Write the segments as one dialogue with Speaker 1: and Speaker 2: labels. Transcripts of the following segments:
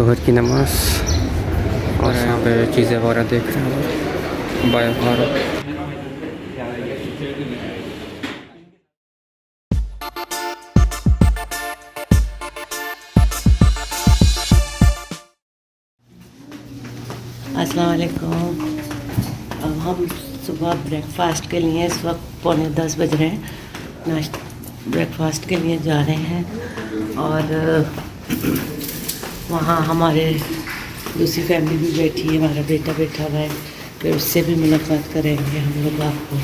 Speaker 1: ज़ोहर की नमाज़ और यहाँ पे चीज़ें वगैरह देख रहे हैं बाय भारत।
Speaker 2: अस्सलाम वालेकुम। अब हम सुबह ब्रेकफास्ट के लिए इस वक्त 9:45 बज रहे हैं। ब्रेकफास्ट के लिए जा रहे हैं और वहाँ हमारे दूसरी फैमिली भी बैठी है, हमारा बेटा बैठा हुआ है, फिर उससे भी मुलाकात करेंगे हम लोग आपको।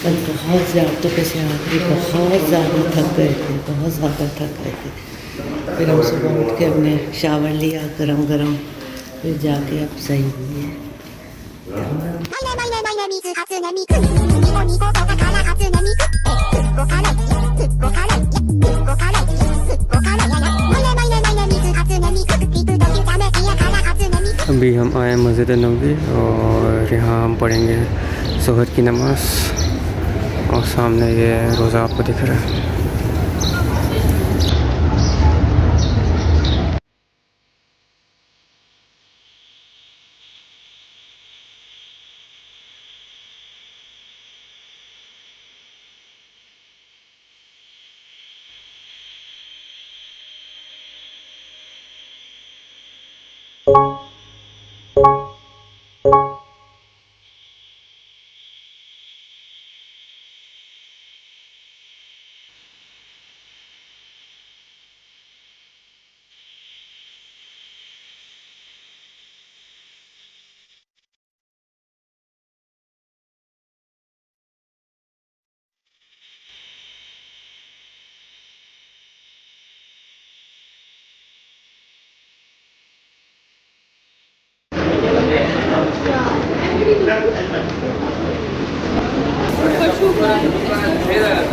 Speaker 2: कल बहुत ज़्यादा तो कैसे आखिरी बहुत ज़्यादा थक गए थे, बहुत ज़्यादा थक गए थे। फिर हम सुबह उठ के हमने शावर लिया गरम गरम, फिर जाके अब सही हुई है।
Speaker 1: अभी हम आए मस्जिद नबवी और यहाँ हम पढ़ेंगे ज़ोहर की नमाज़ और सामने ये रोज़ा आपको दिख रहा है।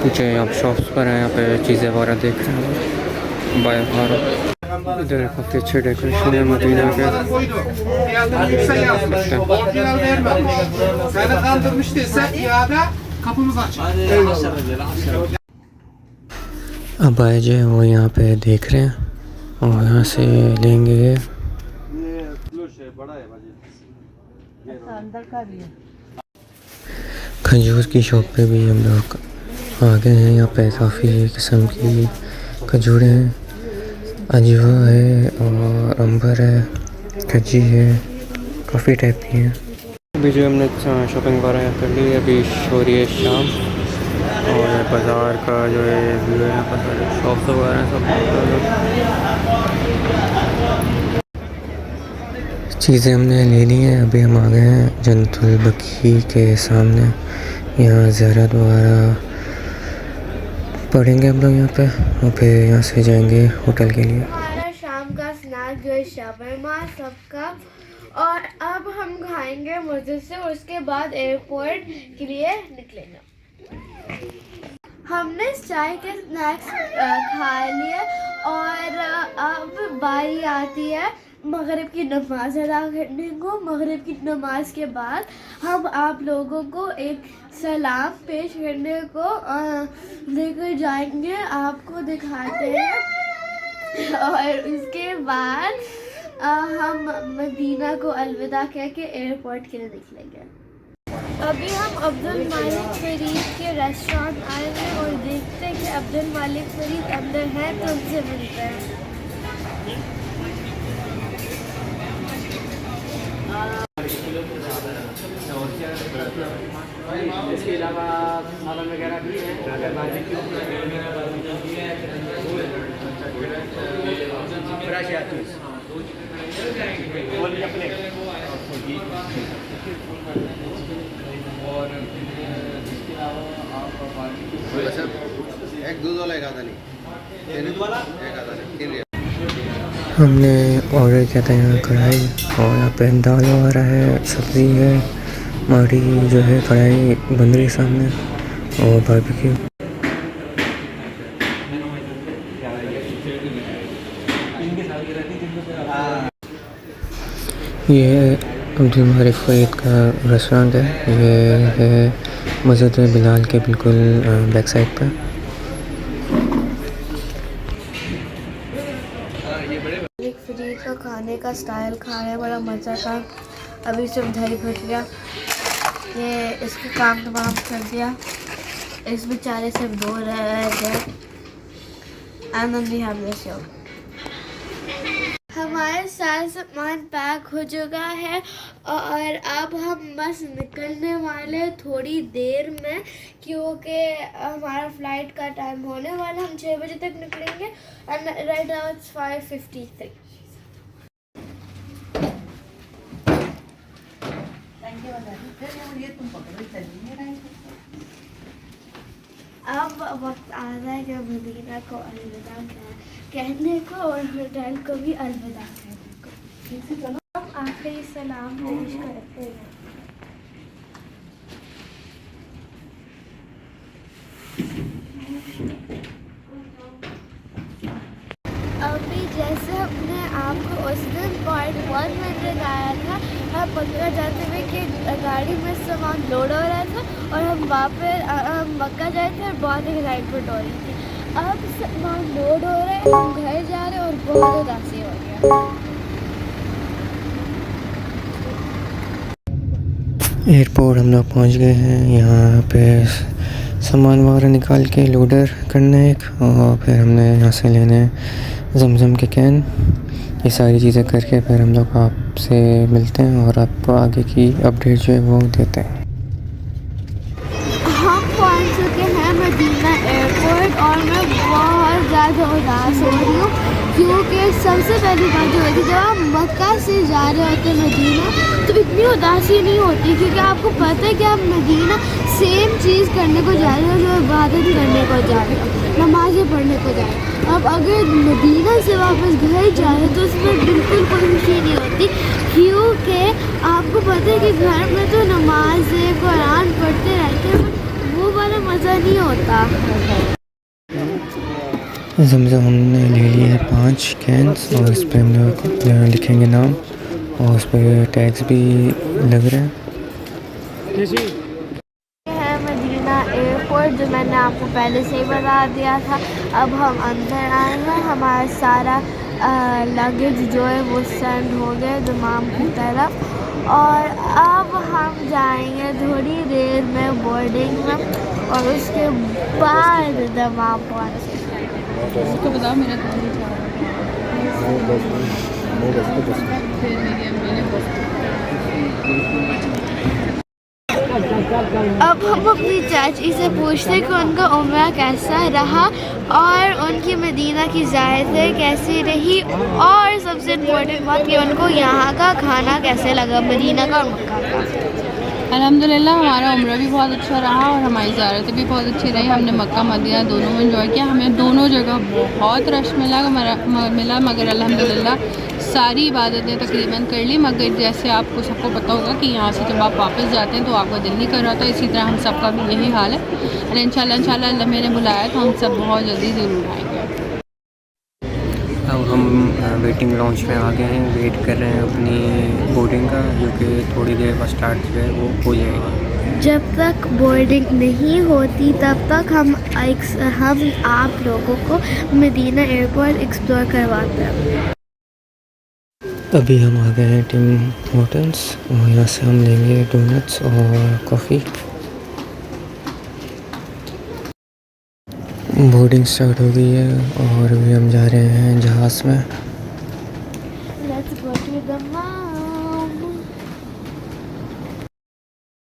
Speaker 1: कुछ आप शॉप्स पर हैं, यहाँ पे चीज़ें वगैरह देख रहे हैं बाय भारत। इधर काफ़ी अच्छे डेकोरेशन है मदीना के। अब आए जो है वो यहाँ पे देख रहे हैं और यहाँ से लेंगे खजूर की शॉप पे भी हम लोग आ गए हैं। यहाँ पे काफ़ी किस्म की खजूरें हैं, अजवा है और अंबर है, खजी है, काफ़ी टाइप की हैं। अभी जो हमने शॉपिंग वगैरह कर ली, अभी हो रही है शाम और बाज़ार का जो है व्यू है, यहाँ पर सारे शॉप्स वगैरह सब चीज़ें हमने ले ली हैं। अभी हम आ गए हैं जन्नतुल बकी के सामने, यहाँ ज़ियारत वगैरह पढ़ेंगे हम लोग यहाँ पे और फिर यहाँ से जाएंगे होटल के लिए।
Speaker 3: हमारा शाम का स्नैक जो है शावरमा सबका, और अब हम खाएंगे मस्जिद से और उसके बाद एयरपोर्ट के लिए निकलेंगे। हमने चाय के स्नैक्स खा लिए और अब बारी आती है मगरिब की नमाज अदा करने को। मगरिब की नमाज के बाद हम आप लोगों को एक सलाम पेश करने को लेकर जाएंगे, आपको दिखाते हैं और उसके बाद हम मदीना को अलविदा कह के एयरपोर्ट के लिए निकलेंगे। अभी हम अब्दुल मालिक फरीद के रेस्टोरेंट आए हैं और देखते हैं कि अब्दुल मालिक फरीद अंदर है तो उनसे मिलते हैं।
Speaker 4: इसके अलावा सालन वगैरह भी है।
Speaker 5: एक दूध वाला एक आधा नहीं, दूध वाला एक आधा नहीं।
Speaker 1: हमने ऑर्डर किया था यहाँ कढ़ाई और यहाँ पे दाल वगैरह है, सब्ज़ी है, हमारी जो है कढ़ाई बन रही सामने और बारबेक्यू। ये अब्दुल मालिक फरीद का रेस्टोरेंट है। ये है मस्जिद बिलाल के बिल्कुल बैक साइड पर।
Speaker 3: अफ्रीका का खाने का स्टाइल खा रहे हैं, बड़ा मज़ा का। अभी सिर्फ दही भुजिया ये इसके काम तमाम कर दिया। इस बेचारे सिर्फ 2 रह गए। And then we have this. हमारे सारा सामान पैक हो चुका है और अब हम बस निकलने वाले हैं थोड़ी देर में, क्योंकि हमारा फ़्लाइट का टाइम होने वाला। हम 6 बजे तक निकलेंगे एंड राइट नाउ इट्स 5:53। अब वक्त आ रहा है कि मदीना को अलविदा कहने को और होटल को भी अलविदा कहने को। हम आखिरी सलाम पेश करते हैं। अभी जैसे हमने आपको उस दिन पॉइंट 1 में दिखाया था, हम मक्का जाते हुए कि गाड़ी में सामान लोड हो रहा था और हम वापस हम मक्का जाए थे और बहुत एक्साइटमेंट हो रही थी। अब सामान लोड हो रहा है, हम घर जा रहे हैं और बहुत उदासी हो रही है।
Speaker 1: एयरपोर्ट हम लोग पहुंच गए हैं। यहाँ पे सामान वगैरह निकाल के लोडर करना है एक, और फिर हमने यहाँ से लेने जमजम के कैन। ये सारी चीज़ें करके फिर हम लोग आपसे मिलते हैं और आपको आगे की अपडेट जो है वो देते हैं।
Speaker 3: हम पहुंच चुके हैं मदीना एयरपोर्ट और मैं बहुत ज़्यादा उदास हो रही हूँ, क्योंकि सबसे पहली बात जो होती है जब आप मक्का से जा रहे होते हैं मदीना, तो इतनी उदासी नहीं होती, क्योंकि आपको पता है कि आप मदीना सेम चीज़ करने को जा रहे हो जो इबादत करने को जा रहे हो, नमाज़ें पढ़ने को जा रहे हो। अब अगर मदीना से वापस घर जा रहे हो तो उसमें बिल्कुल कोई खुशी नहीं होती, क्योंकि आपको पता है कि घर में तो नमाज़ें कुरान पढ़ते रहते हैं, वो वाला मज़ा नहीं होता।
Speaker 1: जमजम हमने ले लिए है 5 कैंस और इस पर हम लोग लिखेंगे नाम और उस पर टैग्स भी लग रहे हैं।
Speaker 3: है मदीना एयरपोर्ट, जो मैंने आपको पहले से ही बता दिया था। अब हम अंदर आए हैं, हमारा सारा लगेज जो है वो सेंड हो गया दमाम की तरफ और अब हम जाएंगे थोड़ी देर में बोर्डिंग में और उसके बाद दमाम पहुँचेंगे।
Speaker 6: उसको बताओ मेरा
Speaker 3: अब हम अपनी चाची से पूछते हैं कि उनका उम्रा कैसा रहा और उनकी मदीना की ज़ियारत कैसी रही और सबसे इम्पोर्टेंट बात कि उनको यहाँ का खाना कैसे लगा, मदीना का और मक्का का।
Speaker 6: अल्हम्दुलिल्लाह हमारा उम्रा भी बहुत अच्छा रहा और हमारी ज़ियारत भी बहुत अच्छी रही। हमने मक्का मदीना दोनों में एंजॉय किया। हमें दोनों जगह बहुत रश मिला मगर अल्हम्दुलिल्लाह सारी इबादतें तकरीबन कर ली। मगर जैसे आपको सबको पता होगा कि यहाँ से जब आप वापस जाते हैं तो आपका दिल नहीं कर रहा था, इसी तरह हम सबका भी यही हाल है। और इंशाल्लाह अल्लाह मेरे बुलाया तो हम सब बहुत जल्दी ज़रूर आएँगे।
Speaker 1: अब हम वेटिंग लॉन्च में आ गए हैं, वेट कर रहे हैं अपनी बोर्डिंग का, जो कि थोड़ी देर बाद स्टार्ट जो है वो हो जाएगा।
Speaker 3: जब तक बोर्डिंग नहीं होती तब तक हम आप लोगों को मदीना एयरपोर्ट एक्सप्लोर करवाते हैं।
Speaker 1: अभी हम आ गए हैं टिम होटल्स और यहाँ से हम लेंगे डोनट्स और कॉफ़ी। बोर्डिंग स्टार्ट हो गई है और अभी हम जा रहे हैं जहाज़ में।
Speaker 3: Let's go to the mom.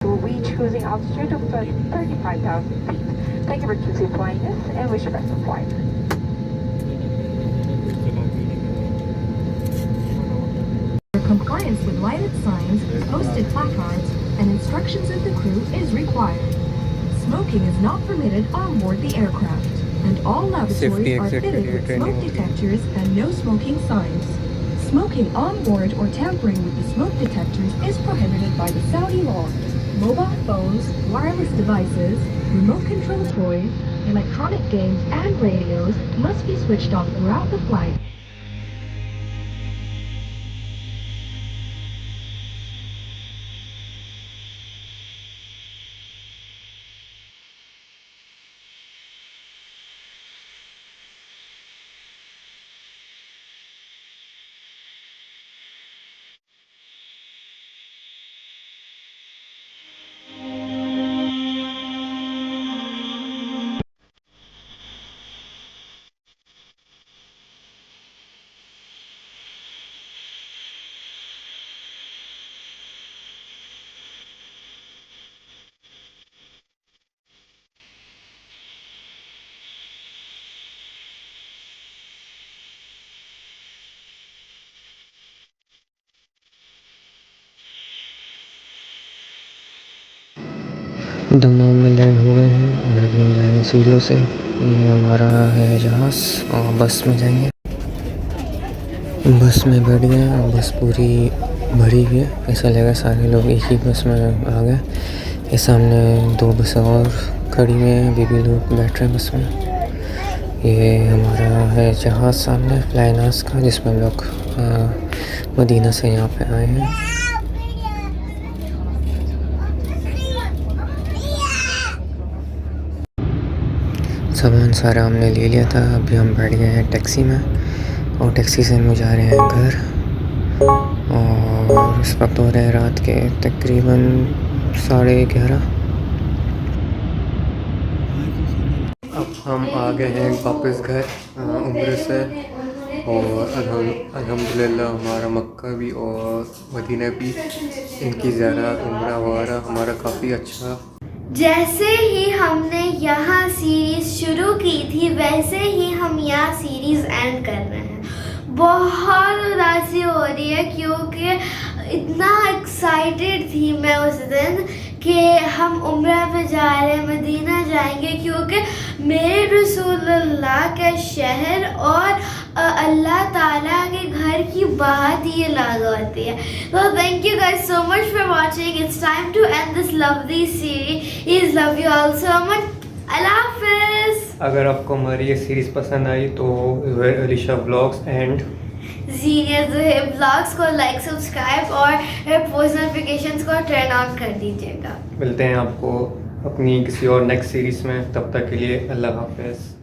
Speaker 7: Will reach cruising altitude of 35,000 feet. Thank you for choosing flying us and wish you best of flight.
Speaker 8: Compliance with lighted signs, posted placards, and instructions of the crew is required. Smoking is not permitted on board the aircraft, and all lavatories are fitted with smoke detectors and no smoking signs. Smoking on board or tampering with the smoke detectors is prohibited by the Saudi law. Mobile phones, wireless devices, remote control toys, electronic games, and radios must be switched off throughout the flight.
Speaker 1: दमाम में land हो गए हैं और अभी हम जाएंगे सीढ़ियों से। ये हमारा है जहाज़ और बस में जाएंगे। बस में बैठ गए और बस पूरी भरी हुई है, ऐसा लगा सारे लोग एक ही बस में आ गए। ये सामने 2 बस और खड़ी हुई हैं, अभी भी लोग बैठ रहे हैं बस में। ये हमारा है जहाज़ सामने फ्लाइनास का, जिसमें हम लोग मदीना से यहाँ पे आए हैं। सामान सारा हमने ले लिया था, अभी हम बैठ गए हैं टैक्सी में और टैक्सी से हम जा रहे हैं घर। और इस वक्त हो रहे हैं रात के तकरीबन 11:30। अब हम आ गए हैं वापस घर उम्र से और अल्हम्दुलिल्लाह हमारा मक्का भी और मदीना भी इनकी ज़्यादा उम्र वगैरह हमारा काफ़ी अच्छा।
Speaker 3: जैसे ही हमने यहाँ सीरीज़ शुरू की थी वैसे ही हम यहाँ सीरीज़ एंड कर रहे हैं। बहुत उदासी हो रही है क्योंकि इतना एक्साइटेड थी मैं उस दिन कि हम उम्रा पे जा रहे हैं, मदीना जाएंगे, क्योंकि मेरे रसूलुल्लाह के शहर और अल्लाह ताला के घर की बात ये अलग होती है। तो thank you guys so much for watching. It's time to end this lovely series. Love you all so much. अल्लाह हाफिज़।
Speaker 1: अगर आपको हमारी ये सीरीज़ पसंद आई तो Alisha vlogs and
Speaker 3: genius vlogs को लाइक, सब्सक्राइब और पोस्ट नोटिफिकेशंस को टर्न ऑन कर दीजिएगा।
Speaker 1: मिलते हैं आपको अपनी किसी और नेक्स्ट सीरीज़ में, तब तक के लिए अल्लाह हाफिज़।